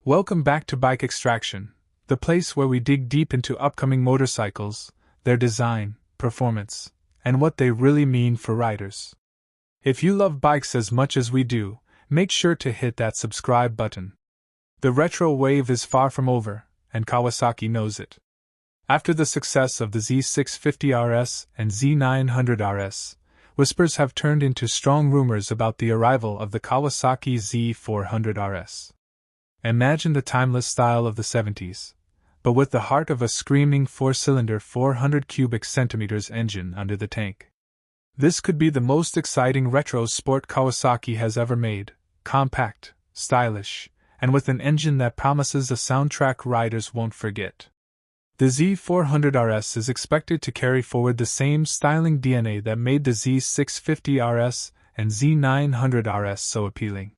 Welcome back to Bike Extraction, the place where we dig deep into upcoming motorcycles, their design, performance, and what they really mean for riders. If you love bikes as much as we do, make sure to hit that subscribe button. The retro wave is far from over, and Kawasaki knows it. After the success of the Z650RS and Z900RS, whispers have turned into strong rumors about the arrival of the Kawasaki Z400RS. Imagine the timeless style of the 70s, but with the heart of a screaming four-cylinder 400 cubic centimeters engine under the tank. This could be the most exciting retro sport Kawasaki has ever made, compact, stylish, and with an engine that promises a soundtrack riders won't forget. The Z400RS is expected to carry forward the same styling DNA that made the Z650RS and Z900RS so appealing.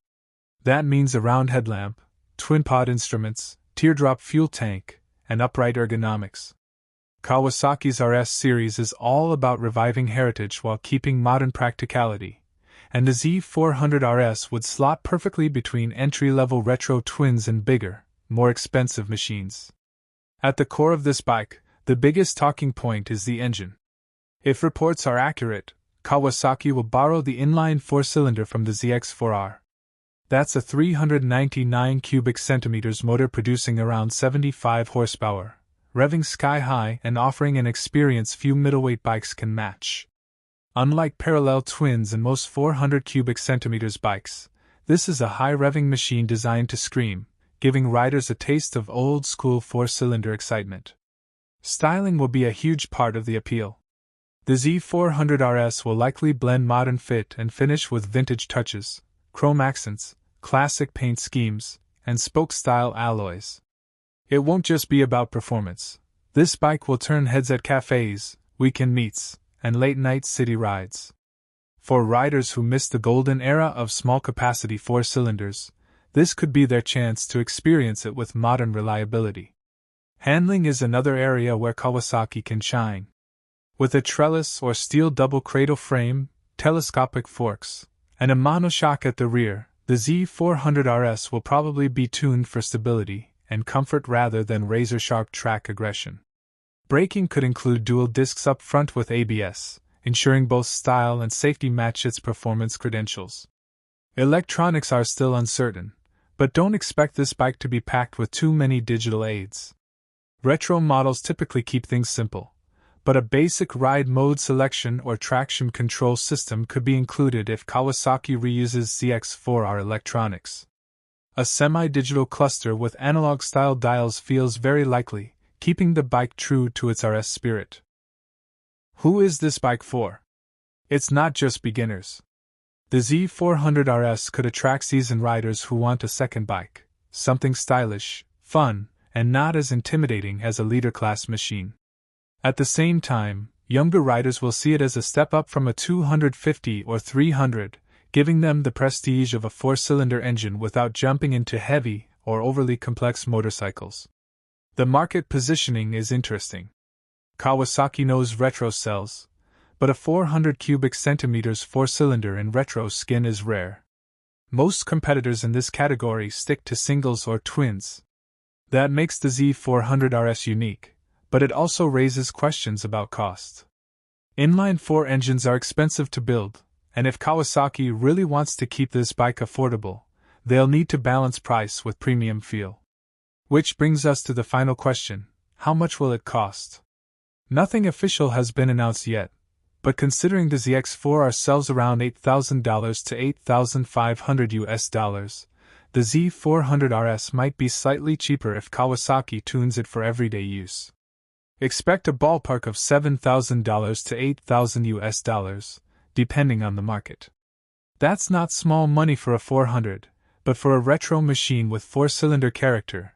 That means a round headlamp, twin-pod instruments, teardrop fuel tank, and upright ergonomics. Kawasaki's RS series is all about reviving heritage while keeping modern practicality, and the Z400RS would slot perfectly between entry-level retro twins and bigger, more expensive machines. At the core of this bike, the biggest talking point is the engine. If reports are accurate, Kawasaki will borrow the inline four-cylinder from the ZX4R. That's a 399 cubic centimeters motor producing around 75 horsepower, revving sky-high and offering an experience few middleweight bikes can match. Unlike parallel twins and most 400 cubic centimeters bikes, this is a high-revving machine designed to scream, giving riders a taste of old-school four-cylinder excitement. Styling will be a huge part of the appeal. The Z400RS will likely blend modern fit and finish with vintage touches, chrome accents, classic paint schemes, and spoke-style alloys. It won't just be about performance. This bike will turn heads at cafes, weekend meets, and late-night city rides. For riders who missed the golden era of small-capacity four-cylinders, this could be their chance to experience it with modern reliability. Handling is another area where Kawasaki can shine. With a trellis or steel double cradle frame, telescopic forks, and a monoshock at the rear, the Z400RS will probably be tuned for stability and comfort rather than razor-sharp track aggression. Braking could include dual discs up front with ABS, ensuring both style and safety match its performance credentials. Electronics are still uncertain, but don't expect this bike to be packed with too many digital aids. Retro models typically keep things simple, but a basic ride mode selection or traction control system could be included if Kawasaki reuses ZX4R electronics. A semi-digital cluster with analog-style dials feels very likely, keeping the bike true to its RS spirit. Who is this bike for? It's not just beginners. The Z400RS could attract seasoned riders who want a second bike, something stylish, fun, and not as intimidating as a leader-class machine. At the same time, younger riders will see it as a step up from a 250 or 300, giving them the prestige of a four-cylinder engine without jumping into heavy or overly complex motorcycles. The market positioning is interesting. Kawasaki knows retro sells, but a 400 cubic centimeters four-cylinder in retro skin is rare. Most competitors in this category stick to singles or twins. That makes the Z400RS unique, but it also raises questions about cost. Inline four engines are expensive to build, and if Kawasaki really wants to keep this bike affordable, they'll need to balance price with premium feel. Which brings us to the final question: how much will it cost? Nothing official has been announced yet, but considering the ZX4R sells around $8,000 to $8,500, the Z400RS might be slightly cheaper if Kawasaki tunes it for everyday use. Expect a ballpark of $7,000 to $8,000, depending on the market. That's not small money for a 400, but for a retro machine with four-cylinder character,